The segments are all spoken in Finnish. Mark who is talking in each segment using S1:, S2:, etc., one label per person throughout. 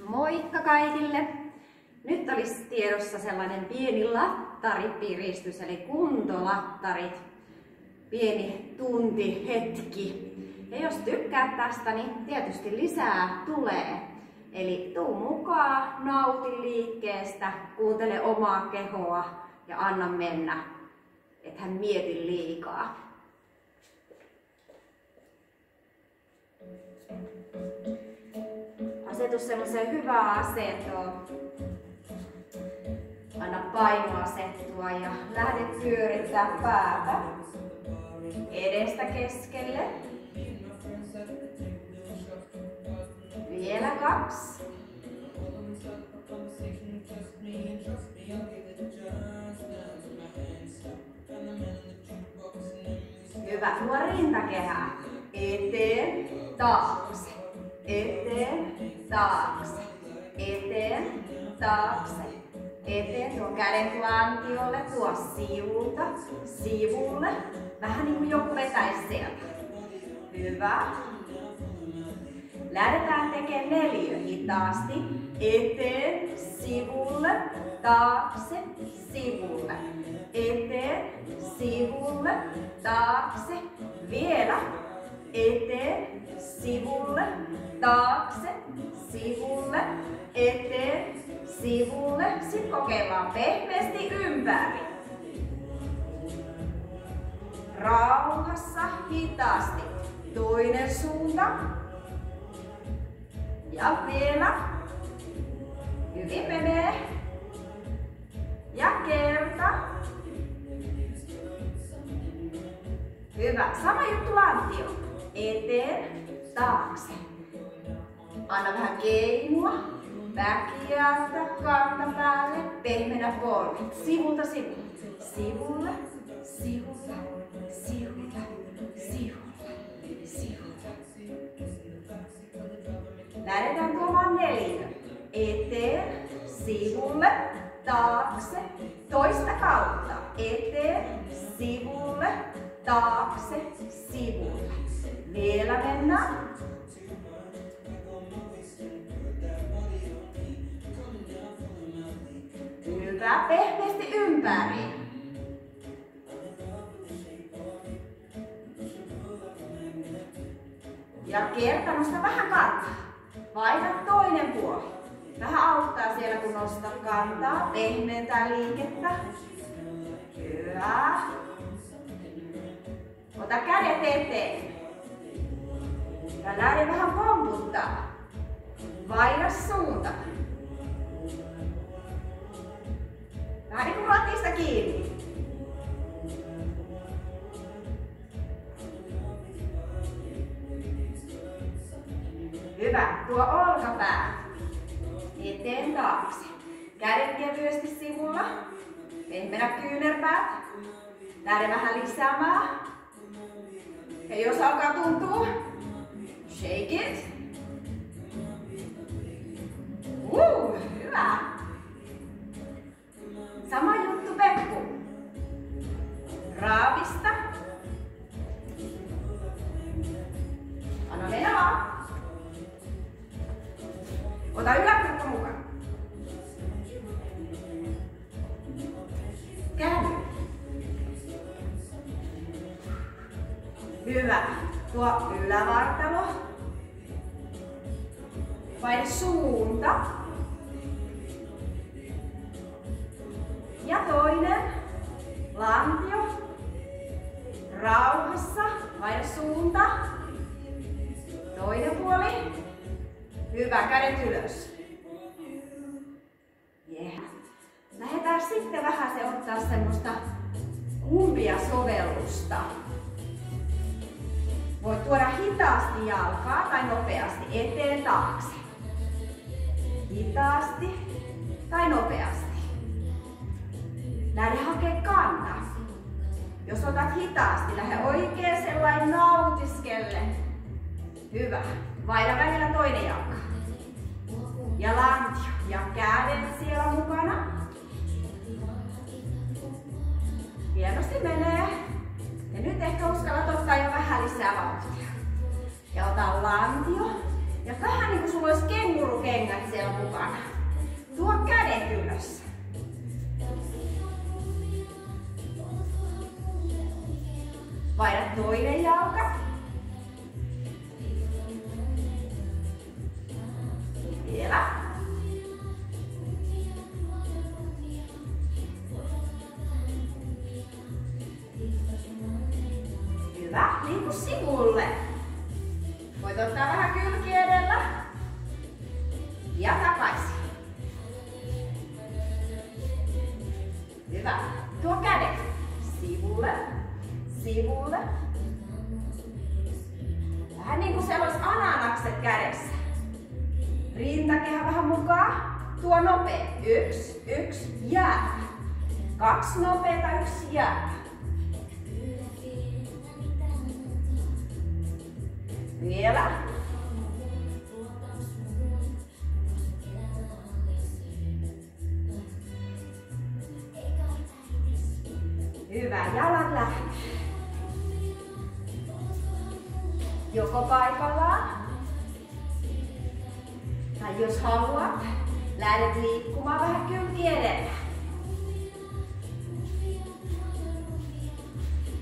S1: Moikka kaikille! Nyt olisi tiedossa sellainen pieni lattaripiristys, eli kuntolattarit. Pieni tunti, hetki. Ja jos tykkäät tästä, niin tietysti lisää tulee. Eli tuu mukaan, nauti liikkeestä, kuuntele omaa kehoa ja anna mennä. Ethän mieti liikaa. Asetu semmoiseen hyvään asentoon. Anna paino asettua ja lähde pyörittää päätä edestä keskelle. Vielä 2. Hyvä. Tuo rintakehä eteen, taakse, eteen, taakse, eteen, taakse, eteen. Tuo kädet lantiolle, tuo sivulta, sivulle. Vähän niin kuin joku vetäisi sieltä. Hyvä. Lähdetään tekemään 4 hitaasti. Eteen, sivulle, taakse, sivulle. Eteen, sivulle, taakse. Vielä. Eteen, sivulle, taakse, sivulle, eteen, sivulle. Sitten kokeillaan pehmeästi ympäri. Rauhassa, hitaasti. Toinen suunta. Ja vielä. Hyvin menee. Ja kerta. Hyvä. Sama juttu lantio. Eteen, taakse. Anna vähän keinua. Väkiältä, kantapäälle. Pehmeänä polvet. Sivulta sivulle. Sivulle, sivulle, sivulle, sivulle, sivulle. Lähdetään tuomaan 4. Eteen, sivulle, taakse, toista kautta. Eteen, sivulle, taakse, sivulle. Vielä mennään. Hyvä. Pehmeästi ympäri. Ja kerta, nosta vähän kantaa. Vaihda toinen puoli. Vähän auttaa siellä, kun nostat kantaa. Pehmeentää liikettä. Hyvä. Ota kädet eteen. Ja lähde vähän pomputtaa. Vaihda suunta. Vähän niin kuin ratista kiinni. Hyvä. Tuo olkapää eteen taakse. Kädet kevyesti sivulla. Pehmeänä kyynärpäät. Lähde vähän lisäämään. Ja jos alkaa tuntua, shake it. Hyvä. Sama juttu peppu. Raavista. Anna mennä vaan. Ota yläkroppa mukaan. Käänny. Hyvä. Tuo ylävartalo. Vaihda suunta. Ja toinen. Lantio. Rauhassa. Vaihda suunta. Toinen puoli. Hyvä. Kädet ylös. Yeah. Lähdetään sitten vähän se ottaa semmoista kumbia-sovellusta. Voit tuoda hitaasti jalkaa tai nopeasti eteen taakse. Hitaasti tai nopeasti. Lähde hakemaan kanta. Jos otat hitaasti, lähde oikein sellainen nautiskelle. Hyvä. Vaihda välillä toinen jalka. Ja lantio. Ja kädet siellä mukana. Hienosti menee. Ja nyt ehkä uskallat ottaa jo vähän lisää vauhtia. Ja ota lantio. Ja vähän niin kuin sulla olisi kengurukengät siellä mukana. Tuo kädet ylös. Vaihda toinen jalka. Vielä. Hyvä. Liiku sivulle. Voit ottaa vähän kylki edellä. Ja takaisin. Hyvä. Tuo kädet sivulle. Sivulle. Vähän niin kuin siellä olisi ananakset kädessä. Rintakehä vähän mukaan. Tuo nopea. 1, jää. 2 nopeeta, 1 jää. Vielä. Hyvä, jalat lähtee. Joko paikallaan. Tai jos haluat, lähdet liikkumaan vähän kylki edellä.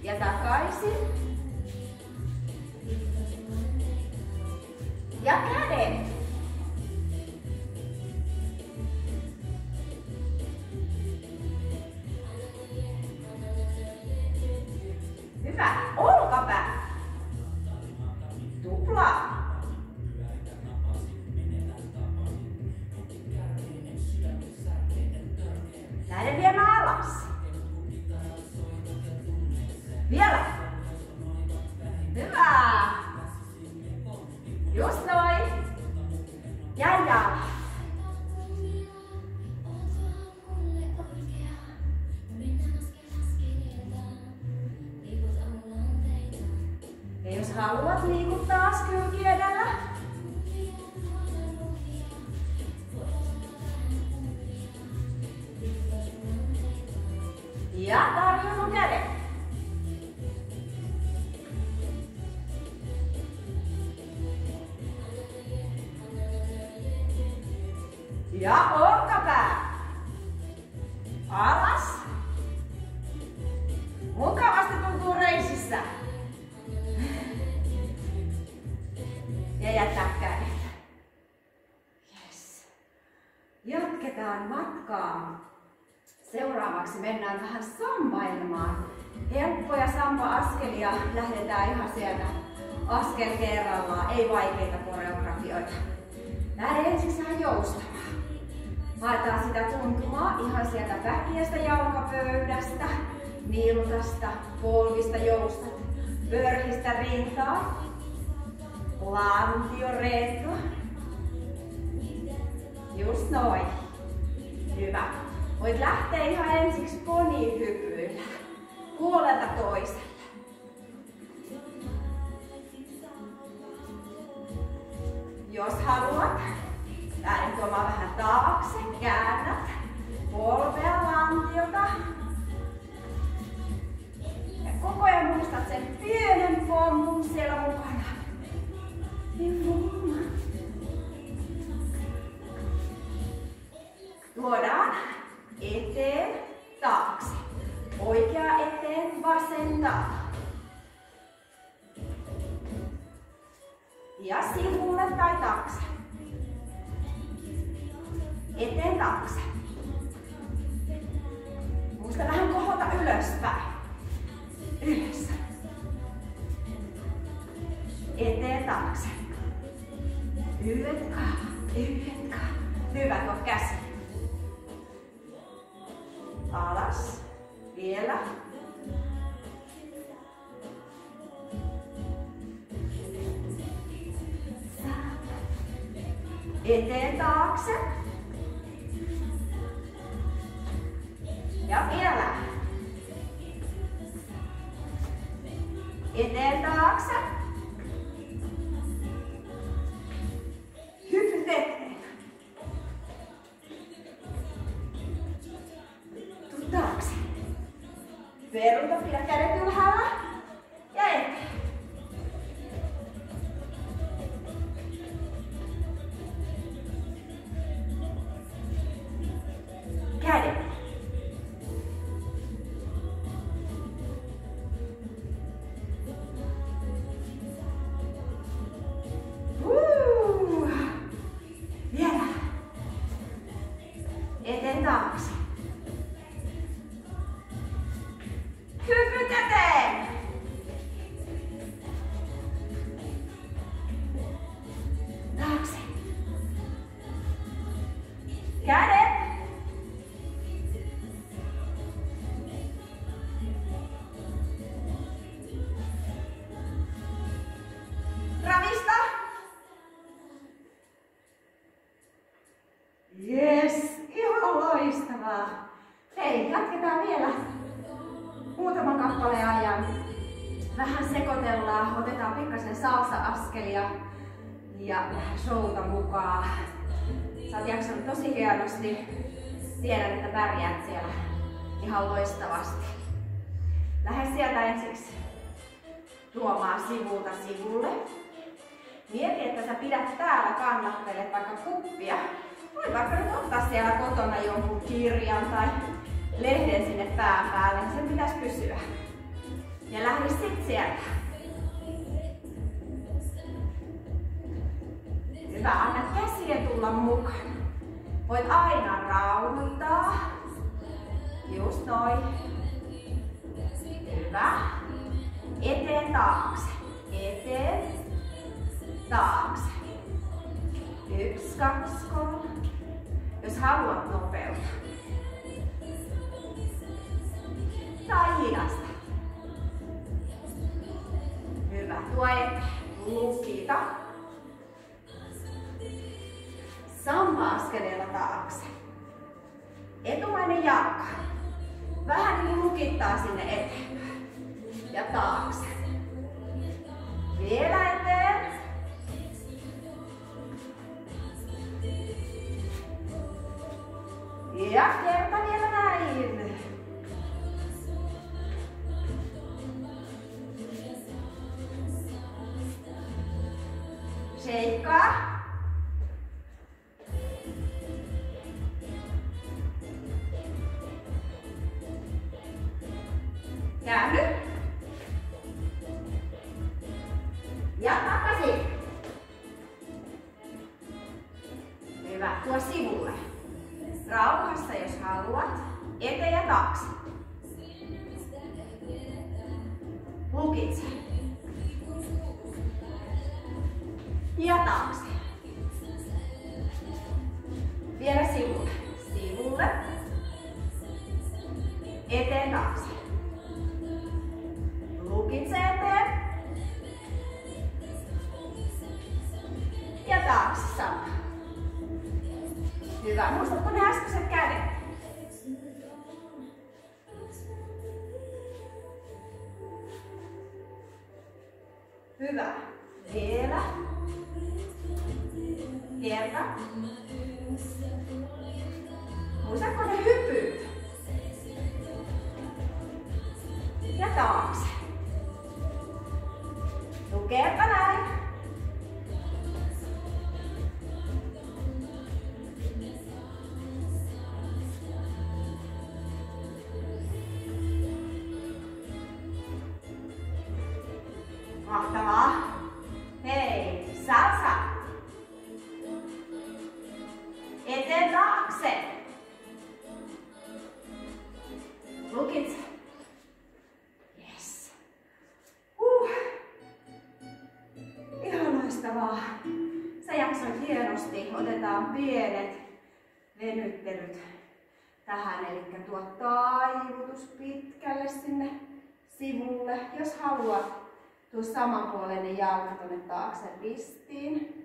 S1: Ja takaisin. Ja kädet. Hyvä. Olkapää. Tuplaa. Lähde viemään alas. Vielä. Hyvä. Just noin. Ja. Ja jos haluat, liikut taas kylki edellä. Ja tarjonnut kädet. Ja olkapää. Alas. Mukavasti tuntuu reisissä. Ja jättää kädet. Yes. Jatketaan matkaa. Seuraavaksi mennään vähän sambailemaan. Helppoja samba-askelia. Lähdetään ihan sieltä askel kerrallaan. Ei vaikeita koreografioita. Lähde ensiksi vähän joustamaan. Haetaan sitä tuntumaa ihan sieltä väkiästä jalkapöydästä, nilkasta, polvista joustat, pörhistä rintaa, lantio reto. Just noin. Hyvä. Voit lähteä ihan ensiksi ponihypyillä, puolelta toiselle. Jos haluat, lähden tuomaan vähän taakse, käännät polvea, lantiota. Ja koko ajan muistat sen pienen pompun siellä mukana. Tuodaan eteen, taakse. Oikea eteen, vasen taakse. Ja sivulle tai taakse. Eteen taakse. Muista vähän kohota ylöspäin. Ylös. Eteen taakse. Yletkaa. Hyvä tuo käsi. Alas. Vielä. Eteen taakse. Ja vielä. Eteen taakse. Hyppyt eteen. Tuu taakse. Peruta, pidä kädet ylhäällä. Ja eteen. Jes, ihan loistavaa. Hei, jatketaan vielä muutaman kappaleen ajan. Vähän sekoitellaan, otetaan pikkasen salsa-askelia ja vähän showta mukaan. Sä oot jaksanut tosi hienosti. Tiedän, että pärjäät siellä ihan loistavasti. Lähde sieltä ensiksi tuomaan sivulta sivulle. Mieti, että sä pidät täällä, kannattelet vaikka kuppia. Voi vaikka nyt ottaa siellä kotona jonkun kirjan tai lehden sinne pään päälle. Sen pitäisi pysyä. Ja lähde sit sieltä. Hyvä, anna käsien tulla mukaan. Voit aina rauhoittaa. Just noin. Hyvä. Eteen taakse. Eteen. Taakse. 1, 2, 3. Jos haluat nopeutta. Tai hidasta. Hyvä. Tuo eteen. Lukita. Samba-askeleella taakse. Etumainen jalka. Vähän niin lukittaa sinne eteenpäin. Ja taakse. Vielä eteen. Ja kerta vielä näin. Sheikkaa. Käänny. Ja takaisin. Hyvä. Tuo sivulle. Rauhassa, jos haluat. Eteen ja taakse. Lukitse. Ja taakse. Vielä sivulle. Sivulle. Eteen taakse. Lukitse eteen. Ja taakse sama. Hyvä. Muistatko ne äskeiset kädet? Hyvä. Vielä. Kerta. Muistatko ne hypyt? Ja taakse. Kerta näin. Mahtavaa. Hei, salsa. Eteen taakse. Lukitse. Yes. Ihan loistavaa. Sä jaksoit hienosti. Otetaan pienet venyttelyt tähän. Eli tuo taivutus pitkälle sinne sivulle. Jos haluat, tuo samanpuoleinen jalka tuonne taakse ristiin.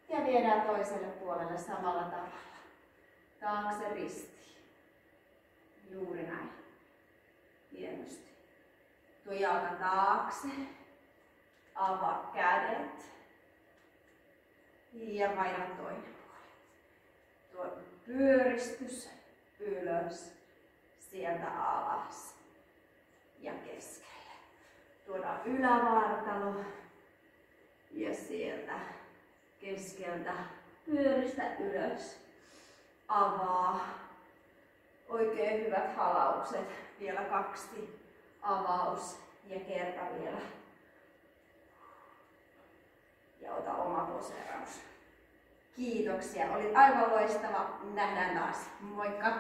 S1: Ja viedään toiselle puolelle samalla tavalla. Taakse ristiin. Juuri näin. Hienosti. Tuo jalka taakse. Avaa kädet. Ja vaihda toinen puoli. Tuo pyöristys ylös. Sieltä alas. Ja keskelle. Tuodaan ylävartalo. Ja sieltä keskeltä pyöristä ylös. Avaa. Oikein hyvät halaukset. Vielä 2. Avaus ja kerta vielä. Ja ota oma poseeraus. Kiitoksia. Olit aivan loistava. Nähdään taas. Moikka!